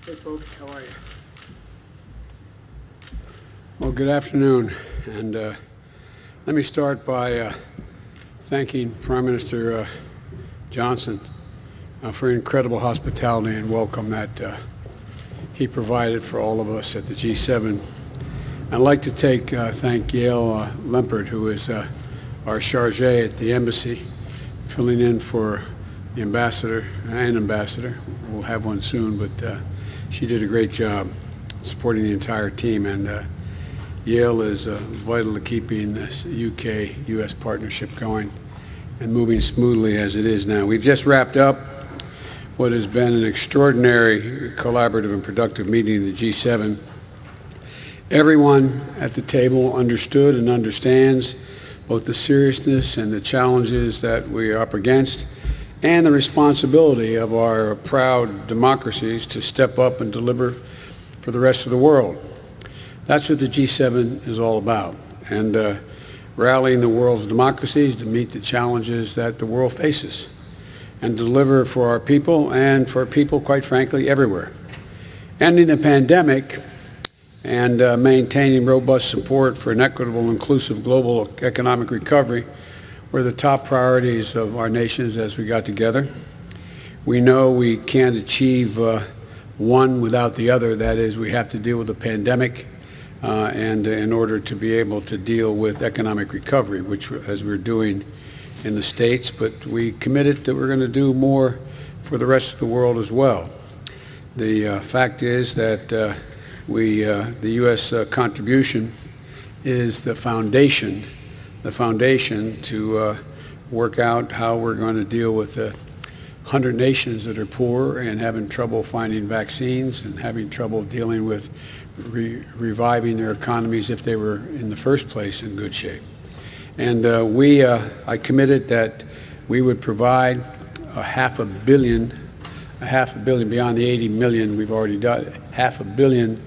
Hey folks, how are you? Well, good afternoon, and let me start by thanking Prime Minister Johnson for incredible hospitality and welcome that he provided for all of us at the G7. I'd like to thank Yael Lempert, who is our charge at the embassy, filling in for the ambassador and ambassador. We'll have one soon, but she did a great job supporting the entire team, and Yael is vital to keeping this UK-US partnership going and moving smoothly as it is now. We've just wrapped up what has been an extraordinary collaborative and productive meeting of the G7. Everyone at the table understood and understands both the seriousness and the challenges that we are up against and the responsibility of our proud democracies to step up and deliver for the rest of the world. That's what the G7 is all about, and rallying the world's democracies to meet the challenges that the world faces and deliver for our people and for people, quite frankly, everywhere. Ending the pandemic and maintaining robust support for an equitable, inclusive global economic recovery were the top priorities of our nations as we got together. We know we can't achieve one without the other. That is, we have to deal with the pandemic and in order to be able to deal with economic recovery, which as we're doing in the States, but we committed that we're going to do more for the rest of the world as well. The fact is that the U.S. contribution is the foundation to work out how we're going to deal with the 100 nations that are poor and having trouble finding vaccines and having trouble dealing with reviving their economies if they were in the first place in good shape. And I committed that we would provide a half a billion beyond the 80 million we've already done, 500 million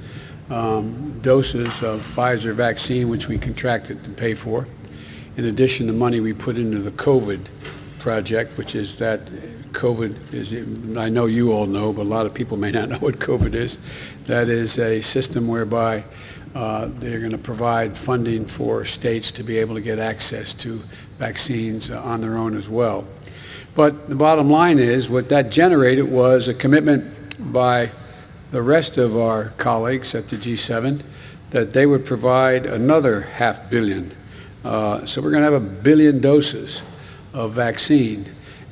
doses of Pfizer vaccine, which we contracted to pay for. In addition to money we put into the COVID project, which is that COVID is, I know you all know, but a lot of people may not know what COVID is. That is a system whereby they're going to provide funding for states to be able to get access to vaccines on their own as well. But the bottom line is what that generated was a commitment by the rest of our colleagues at the G7 that they would provide another $500 million. So we're going to have 1 billion doses of vaccine.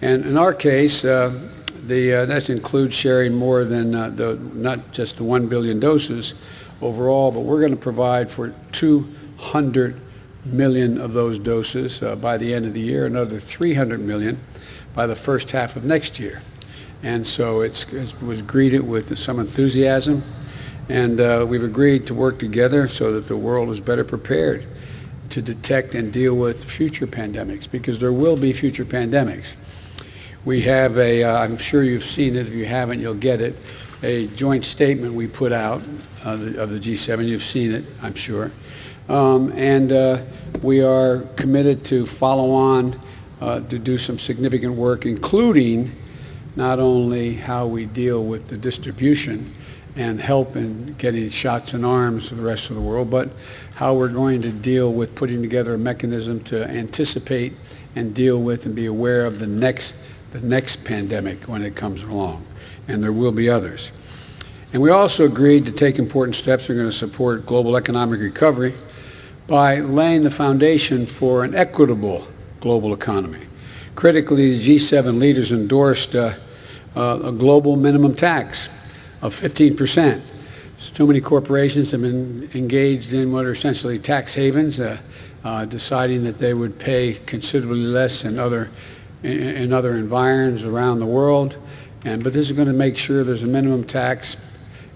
And in our case, that includes sharing more than not just the 1 billion doses overall, but we're going to provide for 200 million of those doses by the end of the year, another 300 million by the first half of next year. And so it was greeted with some enthusiasm, and we've agreed to work together so that the world is better prepared to detect and deal with future pandemics, because there will be future pandemics. We have I'm sure you've seen it. If you haven't, you'll get it, a joint statement we put out of the G7. You've seen it, I'm sure. And we are committed to follow on to do some significant work, including not only how we deal with the distribution and help in getting shots in arms for the rest of the world, but how we're going to deal with putting together a mechanism to anticipate and deal with and be aware of the next pandemic when it comes along, and there will be others. And we also agreed to take important steps. We're going to support global economic recovery by laying the foundation for an equitable global economy. Critically, the G7 leaders endorsed a global minimum tax of 15%. So many corporations have been engaged in what are essentially tax havens, deciding that they would pay considerably less in other environs around the world. But this is going to make sure there's a minimum tax,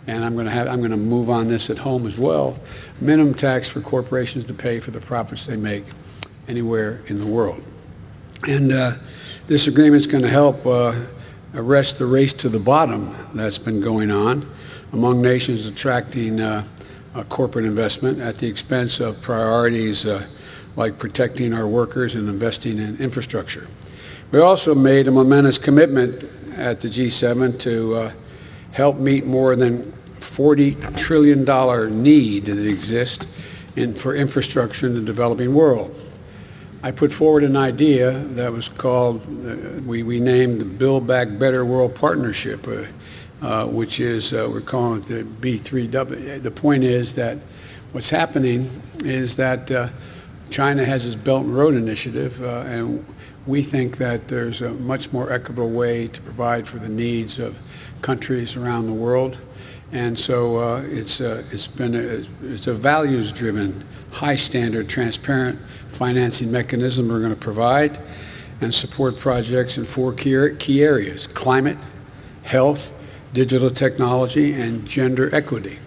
and I'm going to move on this at home as well. Minimum tax for corporations to pay for the profits they make anywhere in the world. And this agreement is going to help arrest the race to the bottom that's been going on among nations attracting corporate investment at the expense of priorities like protecting our workers and investing in infrastructure. We also made a momentous commitment at the G7 to help meet more than $40 trillion need that exists for infrastructure in the developing world. I put forward an idea that was called, we named the Build Back Better World Partnership, which is, we're calling it the B3W. The point is that what's happening is that China has its Belt and Road Initiative, and we think that there's a much more equitable way to provide for the needs of countries around the world. And so it's a values-driven, high-standard, transparent financing mechanism we're going to provide and support projects in 4 key areas: climate, health, digital technology, and gender equity.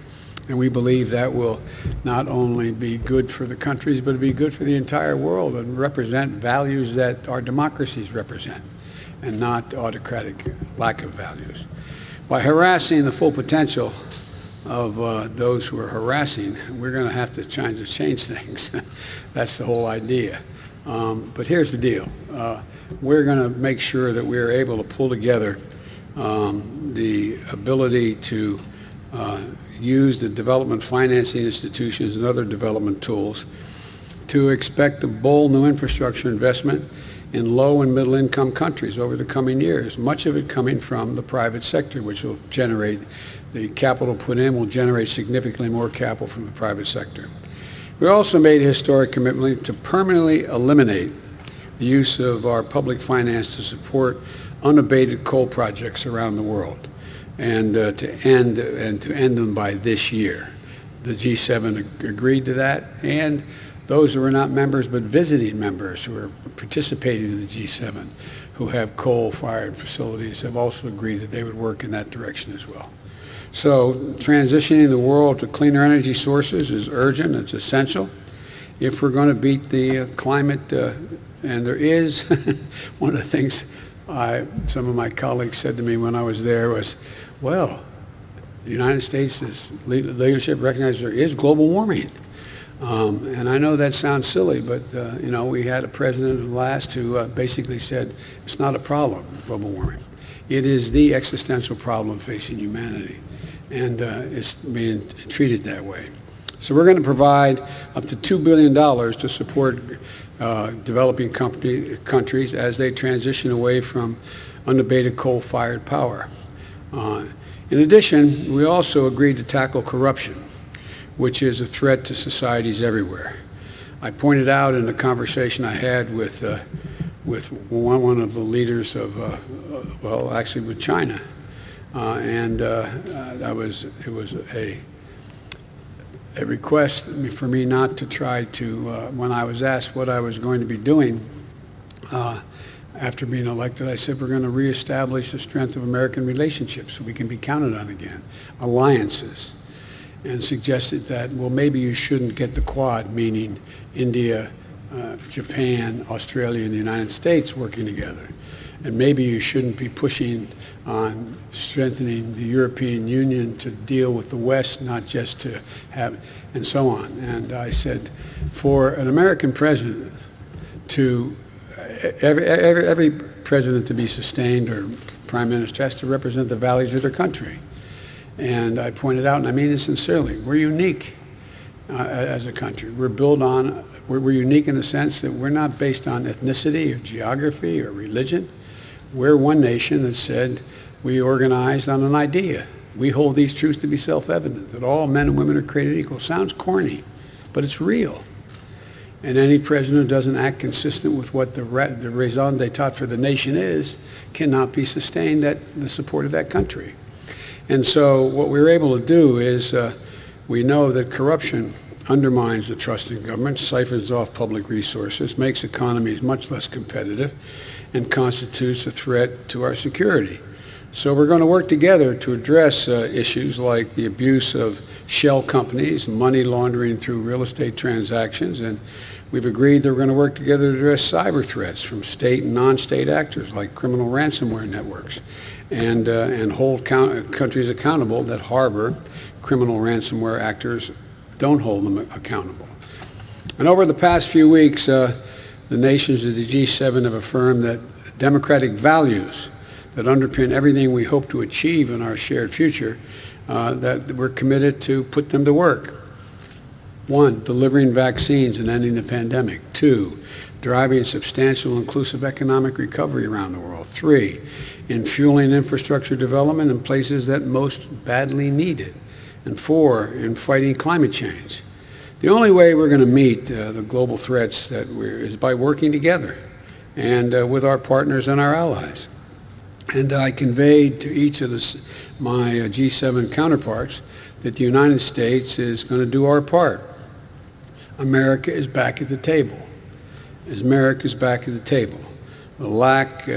And we believe that will not only be good for the countries, but it'll be good for the entire world and represent values that our democracies represent, and not autocratic lack of values. By harassing the full potential of those who are harassing, we're going to have to change things. That's the whole idea. But here's the deal. We're going to make sure that we're able to pull together the ability to use the development financing institutions and other development tools to expect a bold new infrastructure investment in low and middle income countries over the coming years, much of it coming from the private sector, which will generate, the capital put in will generate significantly more capital from the private sector. We also made a historic commitment to permanently eliminate the use of our public finance to support unabated coal projects around the world, and to end them by this year. The G7 agreed to that, and those who are not members but visiting members who are participating in the G7 who have coal-fired facilities have also agreed that they would work in that direction as well. So transitioning the world to cleaner energy sources is urgent, it's essential. If we're going to beat the climate, and there is, one of the things some of my colleagues said to me when I was there was, well, the United States' leadership recognizes there is global warming. And I know that sounds silly, but we had a president who basically said it's not a problem, global warming. It is the existential problem facing humanity, and it's being treated that way. So we're going to provide up to $2 billion to support developing countries as they transition away from unabated coal-fired power. In addition, we also agreed to tackle corruption, which is a threat to societies everywhere. I pointed out in the conversation I had with one of the leaders of, with China, it was a request for me not to try to, when I was asked what I was going to be doing after being elected, I said we're going to reestablish the strength of American relationships so we can be counted on again, alliances, and suggested that, well, maybe you shouldn't get the Quad, meaning India, Japan, Australia, and the United States working together. And maybe you shouldn't be pushing on strengthening the European Union to deal with the West, not just to have, and so on. And I said, for an American president to, every president to be sustained, or prime minister, has to represent the values of their country. And I pointed out, and I mean this sincerely, we're unique as a country. We're unique in the sense that we're not based on ethnicity or geography or religion. We're one nation that said we organized on an idea. We hold these truths to be self-evident, that all men and women are created equal. Sounds corny, but it's real. And any president who doesn't act consistent with what the raison d'etat for the nation is cannot be sustained at the support of that country. And so what we were able to do is we know that corruption undermines the trust in government, siphons off public resources, makes economies much less competitive, and constitutes a threat to our security. So we're going to work together to address issues like the abuse of shell companies, money laundering through real estate transactions, and we've agreed that we're going to work together to address cyber threats from state and non-state actors like criminal ransomware networks, and hold countries accountable that harbor criminal ransomware actors, don't hold them accountable. And over the past few weeks, the nations of the G7 have affirmed that democratic values that underpin everything we hope to achieve in our shared future, that we're committed to put them to work. 1, delivering vaccines and ending the pandemic. 2, driving substantial inclusive economic recovery around the world. 3, in fueling infrastructure development in places that most badly need it. And 4, in fighting climate change. The only way we're going to meet the global threats is by working together and with our partners and our allies. And I conveyed to each of my G7 counterparts that the United States is going to do our part. America is back at the table. America is back at the table. The lack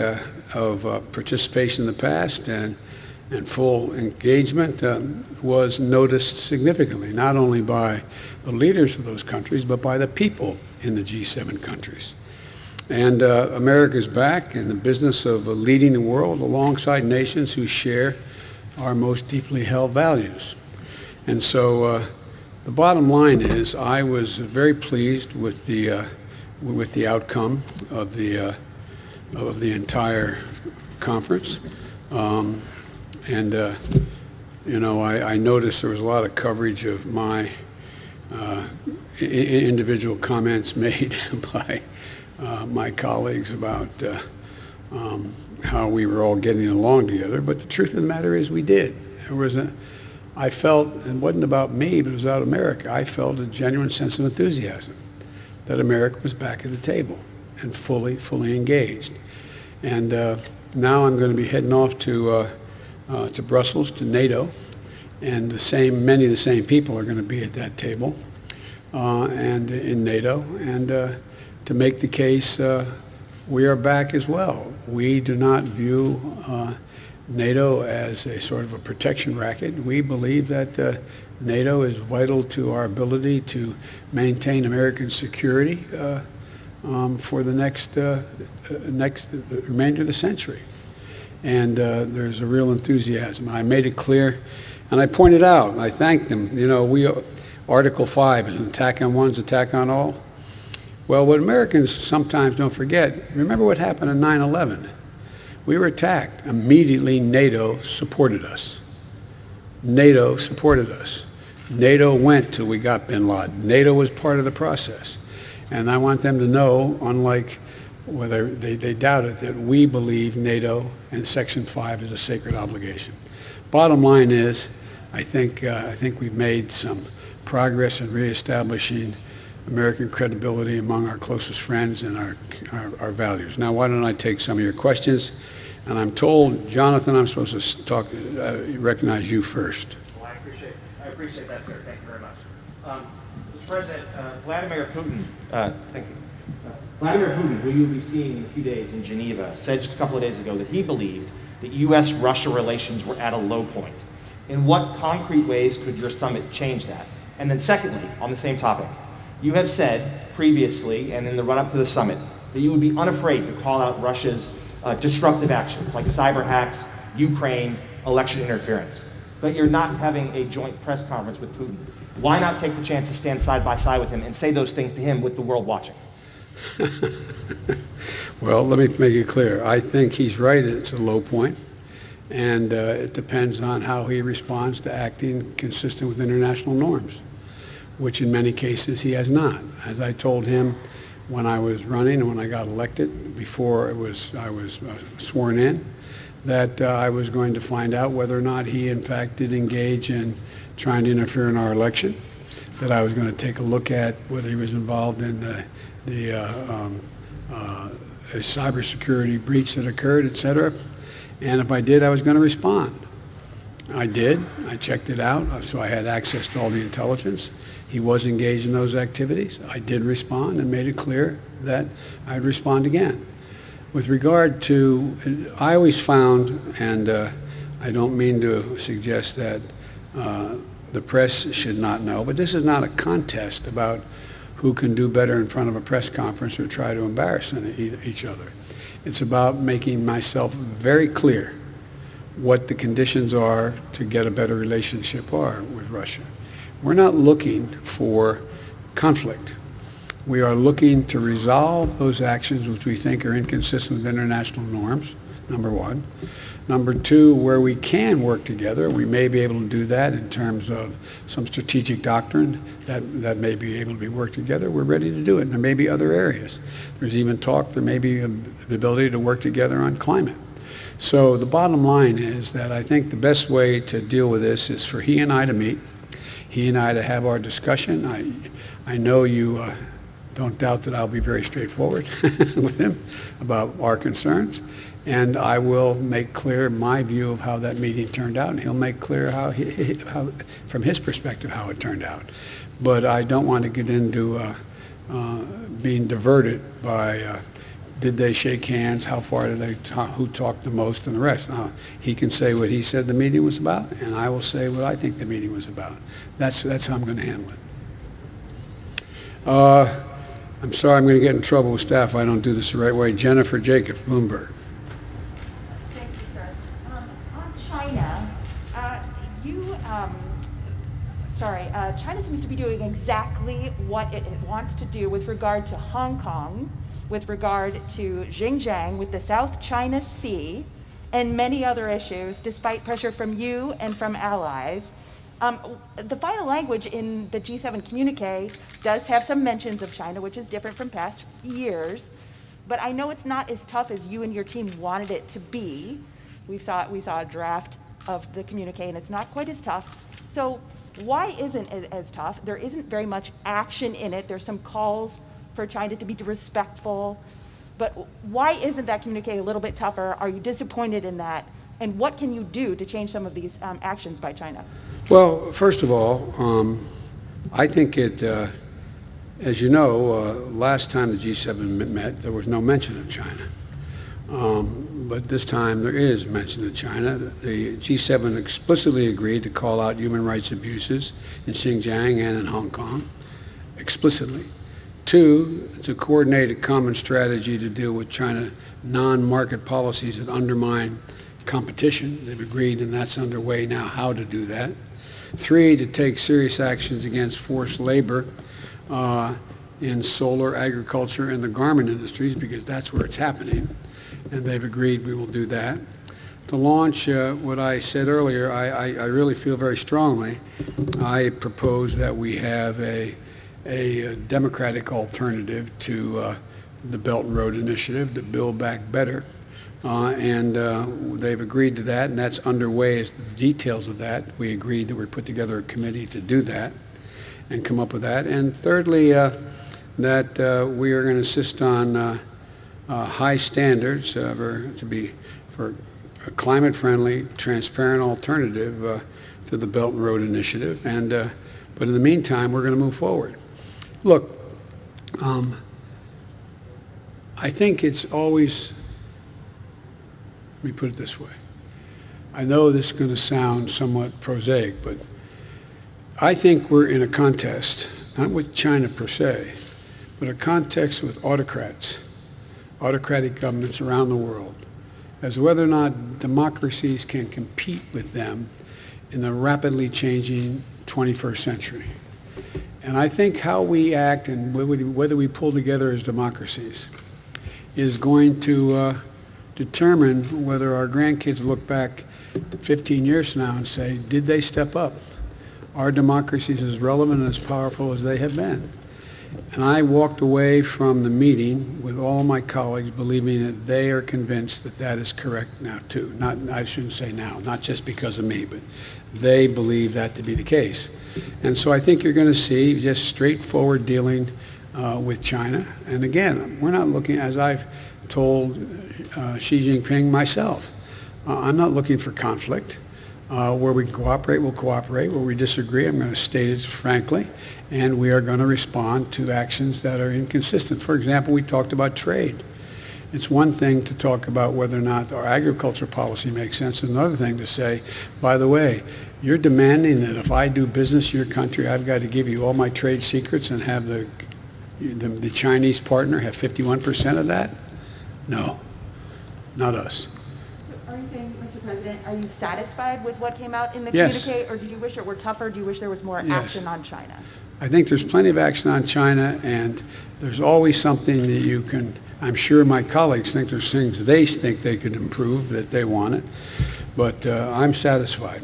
of participation in the past and full engagement was noticed significantly, not only by the leaders of those countries, but by the people in the G7 countries. And America is back in the business of leading the world alongside nations who share our most deeply held values. And so the bottom line is I was very pleased with the outcome of the entire conference. I noticed there was a lot of coverage of my individual comments made by my colleagues about how we were all getting along together. But the truth of the matter is we did. I felt, it wasn't about me, but it was about America. I felt a genuine sense of enthusiasm that America was back at the table and fully engaged. And now I'm going to be heading off to Brussels, to NATO, and many of the same people are going to be at that table and in NATO, and to make the case we are back as well. We do not view NATO as a sort of a protection racket. We believe that NATO is vital to our ability to maintain American security for the remainder of the century. And there's a real enthusiasm. I made it clear, and I pointed out, and I thanked them. Article 5 is an attack on one, is an attack on all. Well, what Americans sometimes don't forget, remember what happened on 9/11. We were attacked. Immediately, NATO supported us. NATO supported us. NATO went till we got bin Laden. NATO was part of the process. And I want them to know, unlike whether they doubt it, that we believe NATO and Section 5 is a sacred obligation. Bottom line is, I think we've made some progress in reestablishing American credibility among our closest friends and our values. Now, why don't I take some of your questions? And I'm told, Jonathan, I'm supposed to recognize you first. Well, I appreciate that, sir. Thank you very much. Mr. President, Vladimir Putin, thank you. Vladimir Putin, who you'll be seeing in a few days in Geneva, said just a couple of days ago that he believed that U.S.-Russia relations were at a low point. In what concrete ways could your summit change that? And then secondly, on the same topic, you have said previously and in the run-up to the summit that you would be unafraid to call out Russia's disruptive actions like cyber hacks, Ukraine, election interference. But you're not having a joint press conference with Putin. Why not take the chance to stand side by side with him and say those things to him with the world watching? Well, let me make it clear. I think he's right. It's a low point. And it depends on how he responds to acting consistent with international norms, which in many cases he has not. As I told him when I was running and when I got elected, before I was sworn in, that I was going to find out whether or not he in fact did engage in trying to interfere in our election, that I was going to take a look at whether he was involved in a cybersecurity breach that occurred, et cetera. And if I did, I was going to respond. I did. I checked it out, so I had access to all the intelligence. He was engaged in those activities. I did respond and made it clear that I'd respond again. With regard to, I always found, and I don't mean to suggest that the press should not know, but this is not a contest about who can do better in front of a press conference or try to embarrass each other. It's about making myself very clear what the conditions are to get a better relationship with Russia. We're not looking for conflict. We are looking to resolve those actions which we think are inconsistent with international norms, number one. Number two, where we can work together, we may be able to do that in terms of some strategic doctrine that may be able to be worked together. We're ready to do it. And there may be other areas. There's even talk there may be the ability to work together on climate. So the bottom line is that I think the best way to deal with this is for he and I to meet, he and I to have our discussion. I know you don't doubt that I'll be very straightforward with him about our concerns, and I will make clear my view of how that meeting turned out, and he'll make clear how from his perspective, how it turned out. But I don't want to get into being diverted by did they shake hands, how far did they talk, who talked the most, and the rest. Now, he can say what he said the meeting was about, and I will say what I think the meeting was about. That's how I'm going to handle it. I'm sorry I'm going to get in trouble with staff if I don't do this the right way. Jennifer Jacobs, Bloomberg. Thank you, sir. On China, China seems to be doing exactly what it wants to do with regard to Hong Kong, with regard to Xinjiang, with the South China Sea, and many other issues, despite pressure from you and from allies. The final language in the G7 communique does have some mentions of China, which is different from past years, but I know it's not as tough as you and your team wanted it to be. We saw a draft of the communique, and it's not quite as tough. So why isn't it as tough? There isn't very much action in it. There's some calls for China to be respectful, but why isn't that communique a little bit tougher? Are you disappointed in that? And what can you do to change some of these actions by China? Well, first of all, I think it, as you know, last time the G7 met, there was no mention of China. But this time there is mention of China. The G7 explicitly agreed to call out human rights abuses in Xinjiang and in Hong Kong, explicitly. Two, to coordinate a common strategy to deal with China non-market policies that undermine competition. They've agreed, and that's underway now, how to do that. Three, to take serious actions against forced labor in solar, agriculture, and the garment industries, because that's where it's happening. And they've agreed we will do that. To launch what I said earlier, I really feel very strongly. I propose that we have a democratic alternative to the Belt and Road Initiative, to Build Back Better. And they've agreed to that, and that's underway as the details of that. We agreed that we put together a committee to do that and come up with that. And thirdly, that we are going to insist on high standards for a climate-friendly, transparent alternative to the Belt and Road Initiative. And but in the meantime, we're going to move forward. Look, I think it's always, let me put it this way. I know this is going to sound somewhat prosaic, but I think we're in a contest, not with China per se, but a contest with autocrats, autocratic governments around the world, as whether or not democracies can compete with them in the rapidly changing 21st century. And I think how we act and whether we pull together as democracies is going to determine whether our grandkids look back 15 years from now and say, did they step up? Are democracies as relevant and as powerful as they have been? And I walked away from the meeting with all my colleagues believing that they are convinced that that is correct now too. Not, I shouldn't say now, not just because of me, but they believe that to be the case. And so I think you're going to see just straightforward dealing with China. And again, we're not looking, as I've told Xi Jinping myself, I'm not looking for conflict. Where we can cooperate, we'll cooperate. Where we disagree, I'm going to state it frankly, and we are going to respond to actions that are inconsistent. For example, we talked about trade. It's one thing to talk about whether or not our agriculture policy makes sense, and another thing to say, by the way, you're demanding that if I do business in your country, I've got to give you all my trade secrets and have the Chinese partner have 51% of that? No, not us. Are you saying, Mr. President, are you satisfied with what came out in the Yes. communique, or do you wish it were tougher? Do you wish there was more Yes. action on China? I think there's plenty of action on China, and there's always something that you can, I'm sure my colleagues think there's things they think they could improve, that they want it, but I'm satisfied.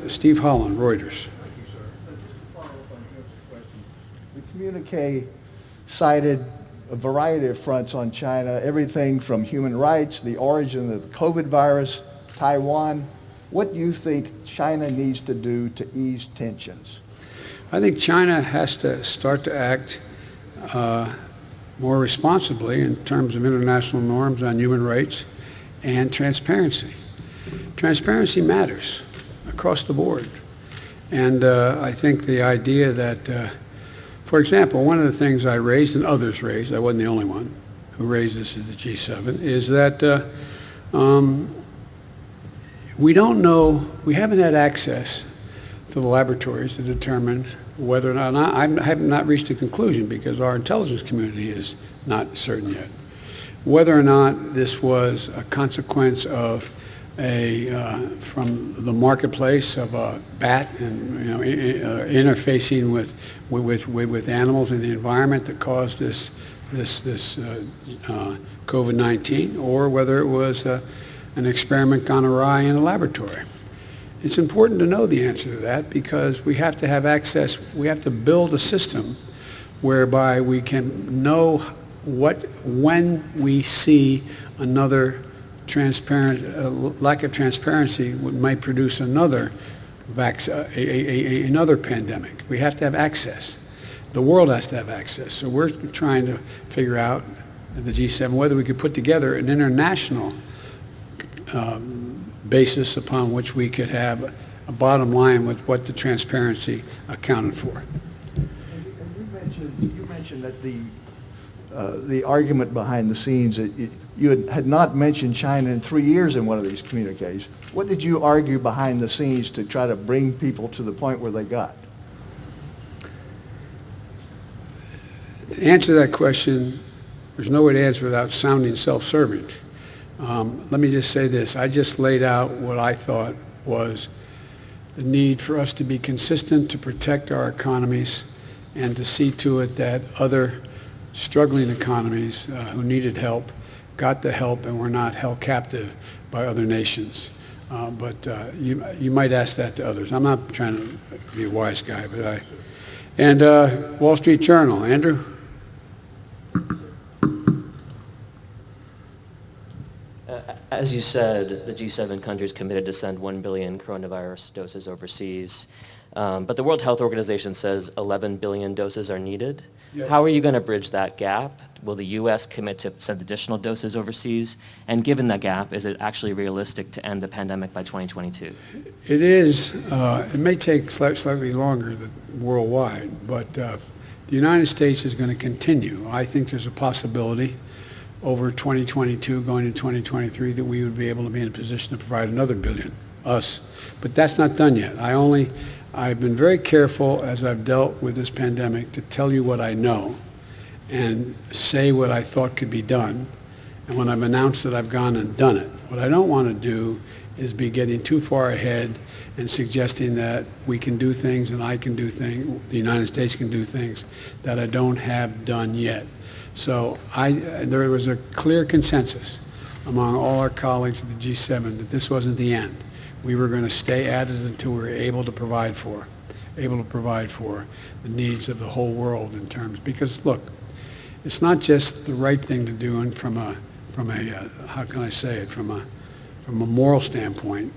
Steve Holland, Reuters. Thank you, sir. Just to follow up on Chris' question, the communique cited a variety of fronts on China, everything from human rights, the origin of the COVID virus, Taiwan. What do you think China needs to do to ease tensions? I think China has to start to act more responsibly in terms of international norms on human rights and transparency. Transparency matters across the board. And I think the idea that, for example, one of the things I raised and others raised, I wasn't the only one who raised this at the G7, is that we don't know, we haven't had access to the laboratories to determine whether or not, I have not reached a conclusion because our intelligence community is not certain yet, whether or not this was a consequence of from the marketplace of a bat and interfacing with animals in the environment that caused this COVID-19, or whether it was an experiment gone awry in a laboratory. It's important to know the answer to that because we have to have access, we have to build a system whereby we can know when we see another lack of transparency might produce another another pandemic. We have to have access. The world has to have access. So we're trying to figure out at the G7 whether we could put together an international basis upon which we could have a bottom line with what the transparency accounted for. And you mentioned that the argument behind the scenes, that you had not mentioned China in 3 years in one of these communiques. What did you argue behind the scenes to try to bring people to the point where they got? To answer that question, there's no way to answer without sounding self-serving. Let me just say this. I just laid out what I thought was the need for us to be consistent, to protect our economies, and to see to it that other struggling economies who needed help got the help and were not held captive by other nations. But you might ask that to others. I'm not trying to be a wise guy, but And Wall Street Journal, Andrew? As you said, the G7 countries committed to send 1 billion coronavirus doses overseas. But the World Health Organization says 11 billion doses are needed. Yes. How are you going to bridge that gap? Will the U.S. commit to send additional doses overseas? And given that gap, is it actually realistic to end the pandemic by 2022? It is. It may take slightly longer worldwide, but the United States is going to continue. I think there's a possibility over 2022 going to 2023 that we would be able to be in a position to provide another billion, us. But that's not done yet. I've been very careful as I've dealt with this pandemic to tell you what I know and say what I thought could be done. And when I've announced that I've gone and done it. What I don't want to do is be getting too far ahead and suggesting that we can do things and I can do things, the United States can do things that I don't have done yet. So there was a clear consensus among all our colleagues at the G7 that this wasn't the end. We were going to stay at it until we were able to provide for the needs of the whole world in terms, because look, it's not just the right thing to do and from a how can I say it, from a moral standpoint,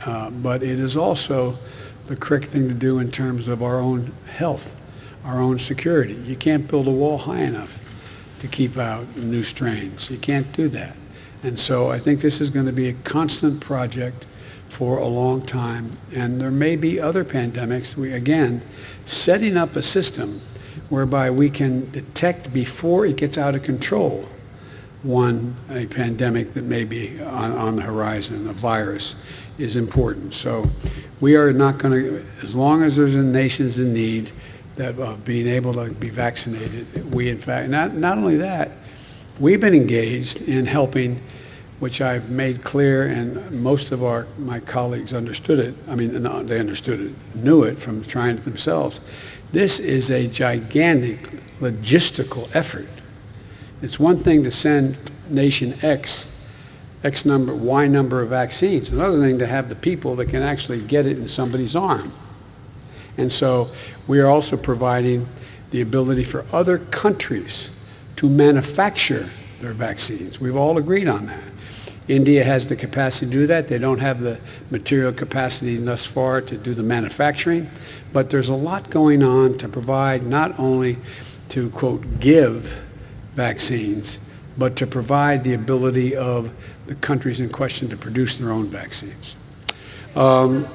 but it is also the correct thing to do in terms of our own health, our own security. You can't build a wall high enough to keep out new strains. You can't do that. And so I think this is going to be a constant project for a long time. And there may be other pandemics. Again, setting up a system whereby we can detect before it gets out of control a pandemic that may be on the horizon, a virus, is important. So we are not going to, as long as there's nations in need of being able to be vaccinated, we in fact, not only that, we've been engaged in helping which I've made clear, and most of my colleagues understood it. I mean, no, they understood it, knew it from trying it themselves. This is a gigantic logistical effort. It's one thing to send nation X number, Y number of vaccines. Another thing to have the people that can actually get it in somebody's arm. And so we are also providing the ability for other countries to manufacture their vaccines. We've all agreed on that. India has the capacity to do that. They don't have the material capacity thus far to do the manufacturing, but there's a lot going on to provide, not only to, quote, give vaccines, but to provide the ability of the countries in question to produce their own vaccines. I'm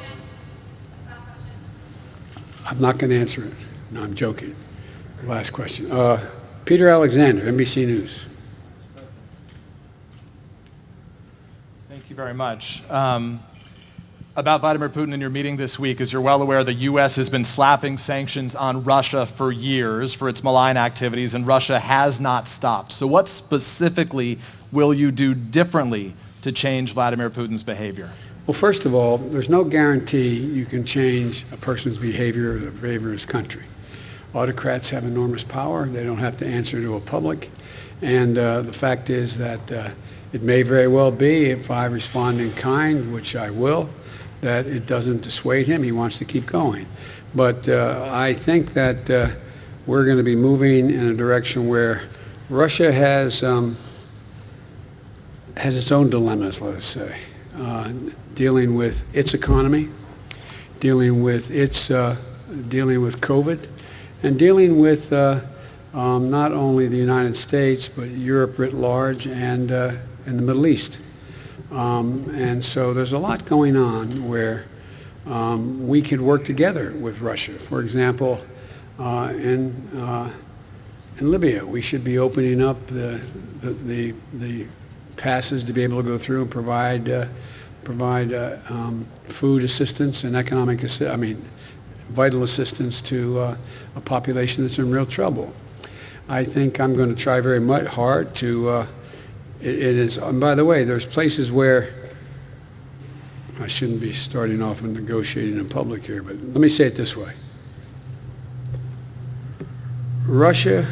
not going to answer it. No, I'm joking. Last question. Peter Alexander, NBC News. Thank you very much. About Vladimir Putin in your meeting this week, as you're well aware, the U.S. has been slapping sanctions on Russia for years for its malign activities, and Russia has not stopped. So what specifically will you do differently to change Vladimir Putin's behavior? Well, first of all, there's no guarantee you can change a person's behavior or the behavior of his country. Autocrats have enormous power. They don't have to answer to a public. And the fact is that it may very well be, if I respond in kind, which I will, that it doesn't dissuade him. He wants to keep going. But I think that we're going to be moving in a direction where Russia has its own dilemmas, let us say, dealing with its economy, dealing with COVID, and dealing with not only the United States, but Europe writ large and the Middle East. And so there's a lot going on where we could work together with Russia. For example, in Libya, we should be opening up the passes to be able to go through and provide food assistance and vital assistance to a population that's in real trouble. I think I'm going to try very much hard to. It is, and by the way, there's places where I shouldn't be starting off and negotiating in public here, but let me say it this way. Russia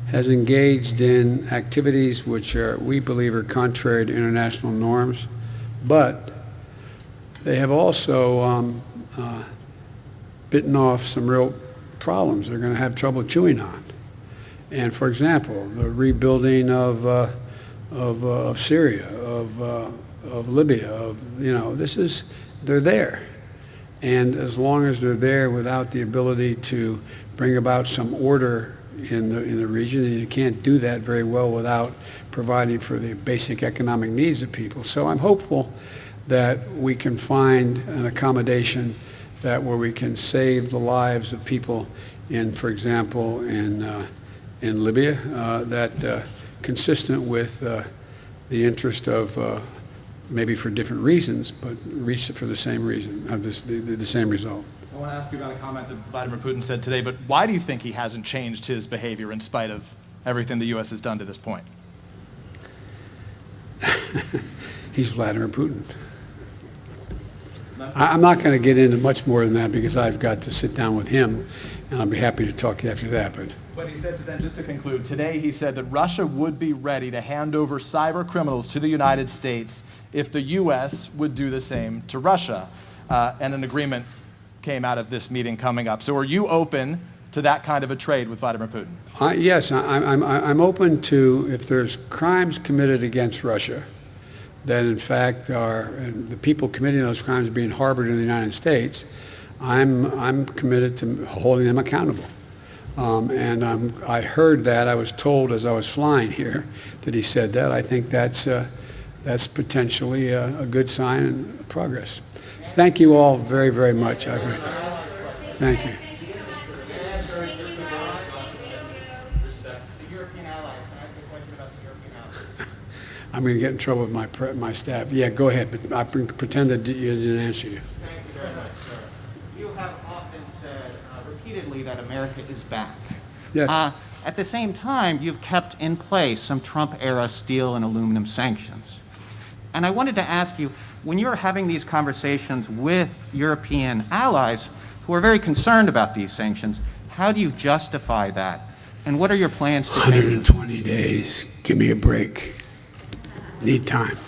has engaged in activities which we believe are contrary to international norms, but they have also bitten off some real problems they're going to have trouble chewing on. And for example, the rebuilding of Syria, of Libya, they're there. And as long as they're there without the ability to bring about some order in the region, and you can't do that very well without providing for the basic economic needs of people. So I'm hopeful that we can find an accommodation where we can save the lives of people for example, in Libya, consistent with the interest of, maybe for different reasons, but reach for the same reason, the same result. I want to ask you about a comment that Vladimir Putin said today, but why do you think he hasn't changed his behavior in spite of everything the U.S. has done to this point? He's Vladimir Putin. I'm not going to get into much more than that because I've got to sit down with him, and I'll be happy to talk after that. But he said just to conclude, today he said that Russia would be ready to hand over cyber criminals to the United States if the U.S. would do the same to Russia. And an agreement came out of this meeting coming up. So are you open to that kind of a trade with Vladimir Putin? Yes, I'm open to, if there's crimes committed against Russia, that in fact the people committing those crimes being harbored in the United States, I'm committed to holding them accountable. And I heard that. I was told as I was flying here that he said that. I think that's potentially a good sign and progress. So thank you all very, very much. Thank you. I'm going to get in trouble with my staff. Yeah, go ahead, but I pretend that you didn't answer you. Thank you very much, sir. You have often said repeatedly that America is back. Yes. At the same time, you've kept in place some Trump-era steel and aluminum sanctions. And I wanted to ask you, when you're having these conversations with European allies who are very concerned about these sanctions, how do you justify that? And what are your plans to change? 120 days. Give me a break. Need time.